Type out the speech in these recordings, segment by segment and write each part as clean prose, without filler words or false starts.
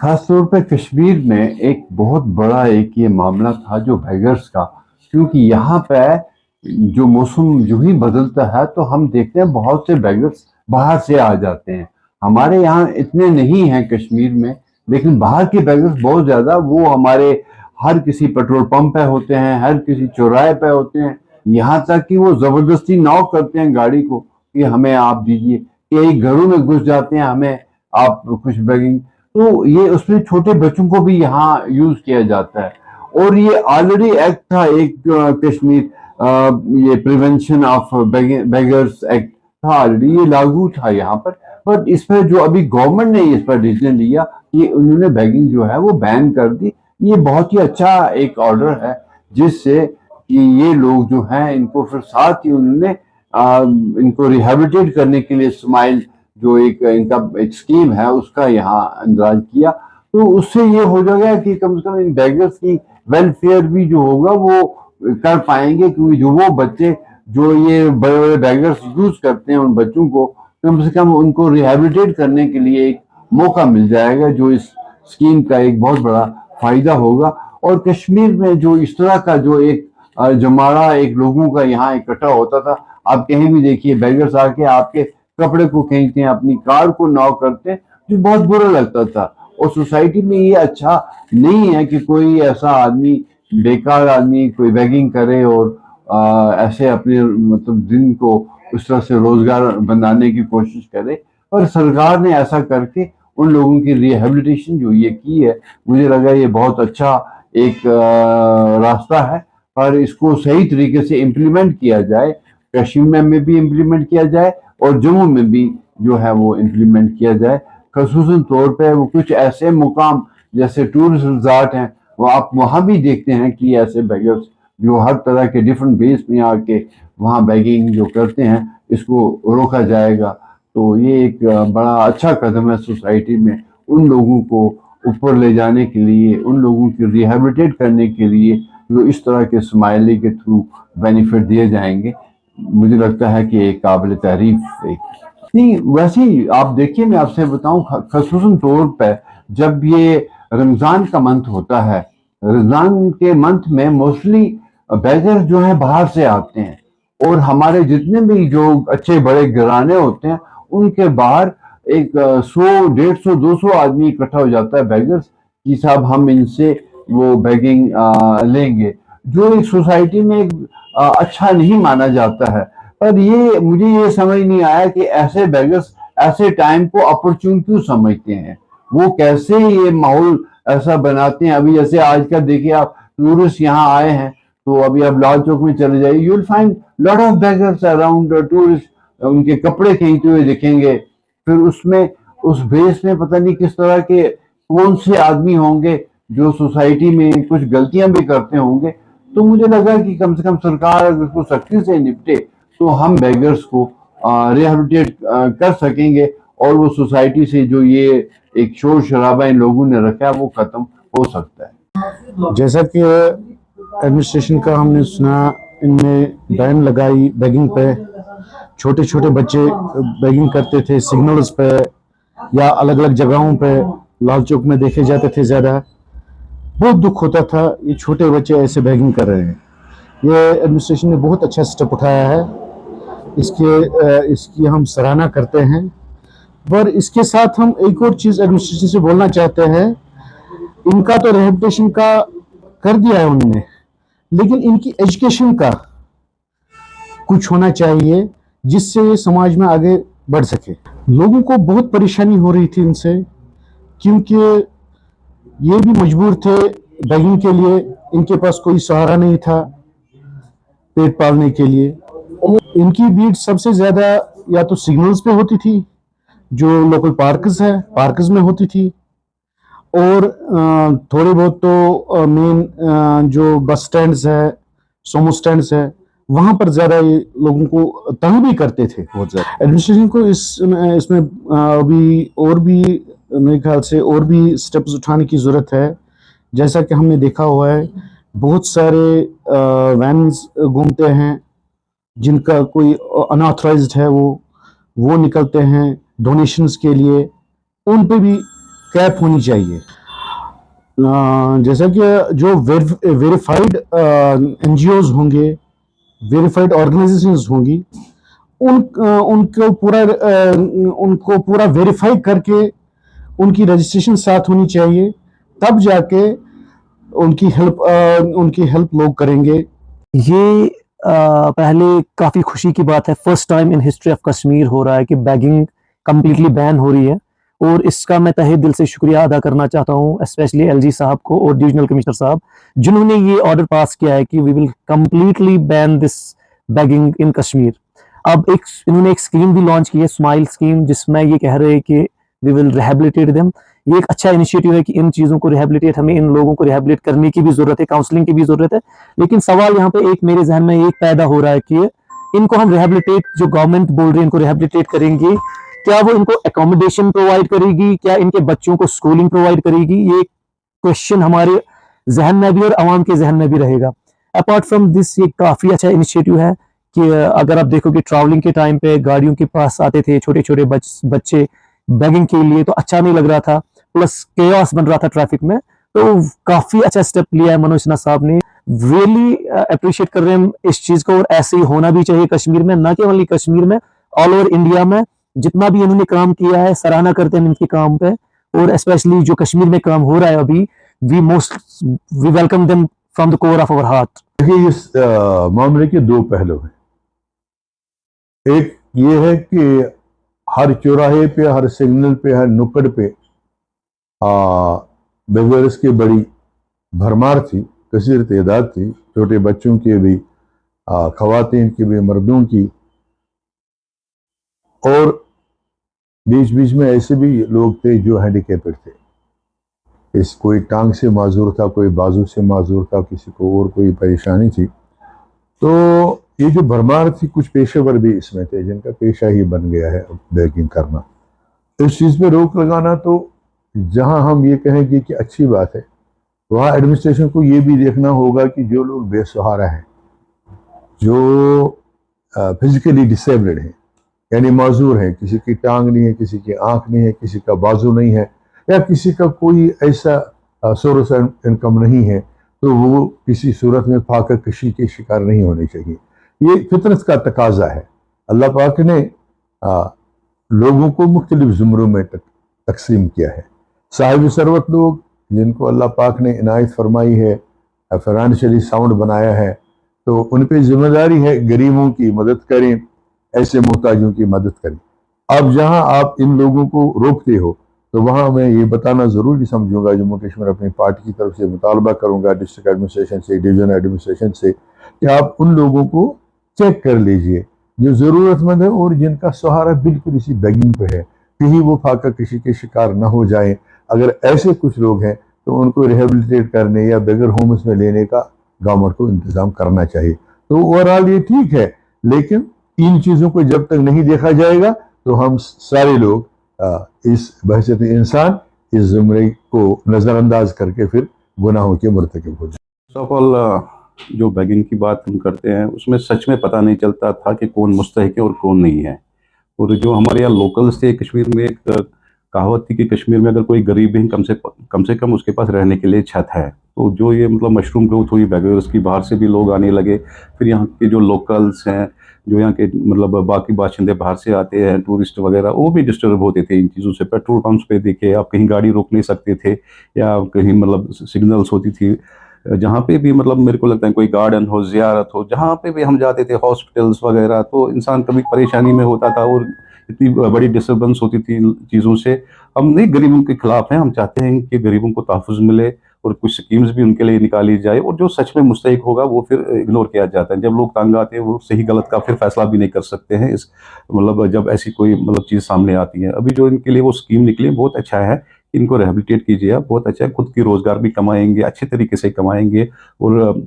खास तौर पे कश्मीर में एक बहुत बड़ा एक ये मामला था जो बैगर्स का। क्योंकि यहाँ पे जो मौसम जो ही बदलता है तो हम देखते हैं बहुत से बैगर्स बाहर से आ जाते हैं। हमारे यहाँ इतने नहीं हैं कश्मीर में, लेकिन बाहर के बैगर्स बहुत ज्यादा, वो हमारे हर किसी पेट्रोल पंप पे होते हैं, हर किसी चौराहे पे होते हैं। यहाँ तक कि वो जबरदस्ती नॉक करते हैं गाड़ी को कि हमें आप दीजिए, कई घरों में घुस जाते हैं, हमें आप कुछ बैगिंग। तो ये उसमें छोटे बच्चों को भी यहाँ यूज किया जाता है। और ये ऑलरेडी एक्ट था एक कश्मीर, ये प्रिवेंशन ऑफ बेगर्स एक्ट था, ऑलरेडी ये लागू था यहाँ पर इस पर जो अभी गवर्नमेंट ने इस पर डिसीजन लिया कि उन्होंने बैगिंग जो है वो बैन कर दी। ये बहुत ही अच्छा एक ऑर्डर है, जिससे कि ये लोग जो हैं इनको फिर साथ ही उन्होंने इनको रिहेबिलिटेट करने के लिए स्माइल जो एक इनका एक स्कीम है उसका यहाँ इंतजाज किया। तो उससे ये हो जाएगा कि कम से कम इन बैगर्स की वेलफेयर भी जो होगा वो कर पाएंगे, क्योंकि जो वो बच्चे जो ये बड़े बड़े बैगर्स यूज करते हैं उन बच्चों को कम से कम उनको रिहेबिलिटेट करने के लिए एक मौका मिल जाएगा, जो इस स्कीम का एक बहुत बड़ा फायदा होगा। और कश्मीर में जो इस तरह का जो एक जमाड़ा एक लोगों का यहाँ इकट्ठा होता था, आप कहीं भी देखिए बैगर्स आके आपके कपड़े को खींचते हैं, अपनी कार को नॉक करते हैं, जो बहुत बुरा लगता था। और सोसाइटी में ये अच्छा नहीं है कि कोई ऐसा आदमी, बेकार आदमी कोई बैगिंग करे और ऐसे अपने मतलब दिन को उस तरह से रोजगार बनाने की कोशिश करे। पर सरकार ने ऐसा करके उन लोगों की रिहेबिलिटेशन जो ये की है, मुझे लगा ये बहुत अच्छा एक रास्ता है। पर इसको सही तरीके से इम्प्लीमेंट किया जाए, कश्मीर में भी इम्प्लीमेंट किया जाए और जम्मू में भी जो है वो इम्प्लीमेंट किया जाए। खसूसन तौर पे वो कुछ ऐसे मुकाम जैसे टूरिस्ट रिजॉर्ट हैं, वो आप वहाँ भी देखते हैं कि ऐसे बैगर्स जो हर तरह के डिफरेंट बेस में आके वहाँ बैगिंग जो करते हैं, इसको रोका जाएगा। तो ये एक बड़ा अच्छा कदम है सोसाइटी में उन लोगों को ऊपर ले जाने के लिए, उन लोगों की रिहेबिलिटेट करने के लिए जो इस तरह के स्माइली के थ्रू बेनिफिट दिए जाएंगे। मुझे लगता है कि एक काबिल तारीफ एक नहीं। वैसे ही आप देखिए, मैं आपसे बताऊं, खसूसन तौर पर जब ये रमजान का मंथ होता है, रमजान के मंथ में मोस्टली बैगर जो है बाहर से आते हैं। और हमारे जितने भी जो अच्छे बड़े घराने होते हैं उनके बाहर एक 100, 150, 200 आदमी इकट्ठा हो जाता है बैगर्स कि साहब हम इनसे वो बैगिंग लेंगे, जो एक सोसाइटी में एक अच्छा नहीं माना जाता है। पर ये मुझे ये समझ नहीं आया कि ऐसे बेगर्स ऐसे टाइम को अपॉर्चुन क्यों समझते हैं, वो कैसे ये माहौल ऐसा बनाते हैं। अभी जैसे आज का देखिए, आप टूरिस्ट यहाँ आए हैं तो अभी आप लाल चौक में चले जाइए, you will find lot of beggars around tourist, उनके कपड़े खींचते हुए दिखेंगे। फिर उसमें उस भेस में पता नहीं किस तरह के कौन से आदमी होंगे जो सोसाइटी में कुछ गलतियां भी करते होंगे। तो मुझे लगा कि कम से कम सरकार अगर इसको सख्ती से निपटे तो हम बेगर्स को रिहेबिलिटेट कर सकेंगे और वो सोसाइटी से जो ये एक शोर शराबा इन लोगों ने रखा है वो खत्म हो सकता है। जैसा कि एडमिनिस्ट्रेशन का हमने सुना, इनने बैन लगाई बैगिंग पे। छोटे छोटे बच्चे बैगिंग करते थे सिग्नल्स पे या अलग अलग जगहों पे, लाल चौक में देखे जाते थे ज़्यादा। बहुत दुख होता था, ये छोटे बच्चे ऐसे बैगिंग कर रहे हैं। ये एडमिनिस्ट्रेशन ने बहुत अच्छा स्टेप उठाया है, इसकी हम सराहना करते हैं। पर इसके साथ हम एक और चीज़ एडमिनिस्ट्रेशन से बोलना चाहते हैं। इनका तो रिहेबिलिटेशन का कर दिया है उन्होंने, लेकिन इनकी एजुकेशन का कुछ होना चाहिए जिससे ये समाज में आगे बढ़ सके। लोगों को बहुत परेशानी हो रही थी इनसे, क्योंकि ये भी मजबूर थे बैगिंग के लिए, इनके पास कोई सहारा नहीं था पेट पालने के लिए। इनकी भीड़ सबसे ज्यादा या तो सिग्नल्स पे होती थी, जो लोकल पार्क्स में होती थी, और थोड़े बहुत तो मेन जो बस स्टैंड्स है, सोमो स्टैंड्स है, वहां पर ज्यादा ये लोगों को तंग भी करते थे बहुत ज्यादा। एडमिनिस्ट्रेशन को इसमें अभी और भी मेरे ख्याल से और भी स्टेप्स उठाने की जरूरत है। जैसा कि हमने देखा हुआ है, बहुत सारे वैन्स घूमते हैं जिनका कोई अनऑथराइज्ड है, वो निकलते हैं डोनेशंस के लिए, उन पे भी कैप होनी चाहिए। जैसा कि जो वेरीफाइड एनजीओज होंगे, वेरीफाइड ऑर्गेनाइजेशंस होंगी, उनको पूरा वेरीफाई करके उनकी रजिस्ट्रेशन साथ होनी चाहिए, तब जाके उनकी हेल्प लोग करेंगे। ये पहले काफ़ी खुशी की बात है, first time in history of Kashmir हो रहा है कि बैगिंग कम्प्लीटली बैन हो रही है, और इसका मैं तहे दिल से शुक्रिया अदा करना चाहता हूँ स्पेशली एलजी साहब को और डिविजनल कमिश्नर साहब, जिन्होंने ये ऑर्डर पास किया है कि we will completely ban this bagging in Kashmir. अब इन्होंने एक स्कीम भी लॉन्च की है, स्माइल स्कीम, जिसमें ये कह रहे हैं कि वी विल रिहेबिलिटेट देम। ये एक अच्छा इनिशिएटिव है कि इन चीज़ों को रिहेबिलिटेट, हमें इन लोगों को रिहेबिलिटेट करने की भी ज़रूरत है, काउंसलिंग की भी ज़रूरत है। लेकिन सवाल यहाँ पे एक मेरे जहन में एक पैदा हो रहा है कि इनको हम रिहेबिलिटेट, जो गवर्नमेंट बोल रही है इनको रिहेबिलिटेट करेंगे, क्या वो इनको एकोमोडेशन प्रोवाइड करेगी, क्या इनके बच्चों को स्कूलिंग प्रोवाइड करेगी? ये क्वेश्चन हमारे जहन में भी और आवाम के जहन में भी रहेगा। अपार्ट फ्रॉम दिस, ये काफ़ी अच्छा इनिशिएटिव है कि अगर आप देखोगे ट्रैवलिंग के टाइम पे गाड़ियों के पास आते थे छोटे छोटे बच्चे बैगिंग के लिए, तो अच्छा नहीं लग रहा था, प्लस केओस बन रहा था ट्रैफिक में। तो काफ़ी अच्छा स्टेप लिया है मनोज सिन्हा साहब ने, रियली अप्रिशिएट कर रहे हैं इस चीज़ को, और ऐसे ही होना भी चाहिए कश्मीर में, ना केवल कश्मीर में, ऑल ओवर इंडिया में। जितना भी इन्होंने काम किया है सराहना करते हैं इनके काम पे, और स्पेशली जो कश्मीर में काम हो रहा है अभी, we welcome them from the core of our heart. देखिए, इस मामले के दो पहलू हैं। एक ये है कि हर चौराहे पे, हर सिग्नल पे, हर नुक्कड़ पे बेगर्स की बड़ी भरमार थी, कसीर तादाद थी, छोटे बच्चों की भी, खवातीन की भी, मर्दों की, और बीच बीच में ऐसे भी लोग थे जो हैंडीकैप्ड थे। कोई टांग से माजूर था, कोई बाजू से माजूर था, किसी को और कोई परेशानी थी। तो ये जो भरमार थी, कुछ पेशेवर भी इसमें थे जिनका पेशा ही बन गया है बैगिंग करना। इस चीज़ पे रोक लगाना, तो जहां हम ये कहेंगे कि अच्छी बात है, वहाँ एडमिनिस्ट्रेशन को ये भी देखना होगा कि जो लोग बेसहारा हैं, जो फिजिकली डिसेबल्ड हैं, यानी माजूर हैं, किसी की टांग नहीं है, किसी की आंख नहीं है, किसी का बाजू नहीं है, या किसी का कोई ऐसा सोर्स इनकम नहीं है, तो वो किसी सूरत में फाकर कशी के शिकार नहीं होने चाहिए। ये फितरत का तकाजा है। अल्लाह पाक ने लोगों को मुख्तलिफ ज़ुमरों में तकसीम किया है। साहिब सरवत लोग, जिनको अल्लाह पाक ने इनायत फरमाई है, फाइनेंशियली साउंड बनाया है, तो उन पर जिम्मेदारी है गरीबों की मदद करें, ऐसे मोहताजों की मदद करें। अब जहां आप इन लोगों को रोकते हो, तो वहां मैं ये बताना ज़रूरी समझूंगा, जम्मू कश्मीर अपनी पार्टी की तरफ से मुतालबा करूंगा डिस्ट्रिक्ट एडमिनिस्ट्रेशन से, डिवीजन एडमिनिस्ट्रेशन से, कि आप उन लोगों को चेक कर लीजिए जो ज़रूरतमंद है और जिनका सहारा बिल्कुल इसी बैगिंग पे है, कहीं वो फाका किसी के शिकार ना हो जाए। अगर ऐसे कुछ लोग हैं तो उनको रिहेबिलिटेट करने या बेगर होम्स में लेने का गवर्नमेंट को इंतज़ाम करना चाहिए। तो ओवरऑल ये ठीक है, लेकिन इन चीज़ों को जब तक नहीं देखा जाएगा तो हम सारे लोग इस बहसत इंसान इस ज़ुमरे को नज़रअंदाज करके फिर गुनाहों के मुर्तकिब हो जाए। ऑफ ऑल जो बैगिंग की बात हम करते हैं, उसमें सच में पता नहीं चलता था कि कौन मुस्तहिक है और कौन नहीं है। और जो हमारे यहाँ लोकल्स थे, कश्मीर में एक कहावत थी कि कश्मीर में अगर कोई गरीब है, कम से कम उसके पास रहने के लिए छत है। तो जो ये मतलब मशरूम ग्रोथ हुई बैगर्स की, बाहर से भी लोग आने लगे। फिर यहाँ के जो लोकल्स हैं, जो यहाँ के मतलब बाकी बाशिंदे बाहर से आते हैं, टूरिस्ट वगैरह, वो भी डिस्टर्ब होते थे इन चीज़ों से। पेट्रोल पंप्स पे देखिए आप, कहीं गाड़ी रोक नहीं सकते थे, या कहीं मतलब सिग्नल्स होती थी, जहाँ पे भी मतलब मेरे को लगता है कोई गार्डन हो, ज़ियारत हो, जहाँ पे भी हम जाते थे, हॉस्पिटल्स वगैरह, तो इंसान कभी परेशानी में होता था और इतनी बड़ी डिस्टर्बेंस होती थी चीज़ों से। हम नहीं गरीबों के खिलाफ हैं, हम चाहते हैं कि गरीबों को तहफ़्फ़ुज़ मिले और कुछ स्कीम्स भी उनके लिए निकाली जाए, और जो सच में मुस्तहिक होगा वो फिर इग्नोर किया जाता है। जब लोग तंग आते हैं, वो सही गलत का फिर फैसला भी नहीं कर सकते हैं, इस मतलब जब ऐसी कोई मतलब चीज़ सामने आती है। अभी जो इनके लिए वो स्कीम निकली है, बहुत अच्छा है, इनको रिहेबिलिटेट कीजिए आप, बहुत अच्छा है। खुद की रोज़गार भी कमाएंगे, अच्छे तरीके से कमाएंगे। और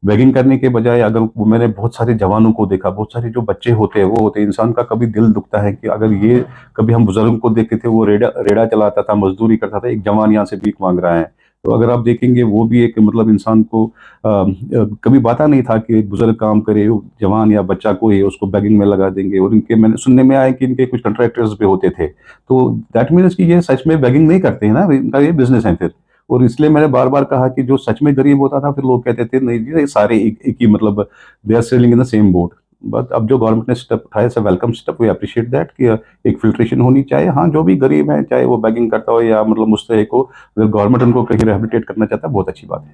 बैगिंग करने के बजाय, अगर मैंने बहुत सारे जवानों को देखा, बहुत सारे जो बच्चे होते हैं, वो होते हैं, इंसान का कभी दिल दुखता है कि अगर ये, कभी हम बुजुर्ग को देखते थे, वो रेड़ा चलाता था, मजदूरी करता था, एक जवान यहाँ से भीख मांग रहा है, तो अगर आप देखेंगे वो भी एक मतलब इंसान को कभी बाता नहीं था कि एक बुजुर्ग काम करे, वो जवान या बच्चा कोई है उसको बैगिंग में लगा देंगे। और इनके मैंने सुनने में आया कि इनके कुछ कॉन्ट्रैक्टर्स भी होते थे, तो दैट मीन्स कि ये सच में बैगिंग नहीं करते हैं ना, इनका ये बिजनेस है फिर। और इसलिए मैंने बार बार कहा कि जो सच में गरीब होता था फिर लोग कहते थे नहीं जी ये सारे एक ही मतलब they are sailing in the same boat. But अब जो गवर्नमेंट ने स्टेप उठाया से welcome step, we appreciate that कि एक फिल्ट्रेशन होनी चाहिए। हाँ, जो भी गरीब है चाहे वो बैगिंग करता हो या मतलब मुस्तहिक हो, अगर गवर्नमेंट उनको कहीं रिहेबिलिटेट करना चाहता है बहुत अच्छी बात है।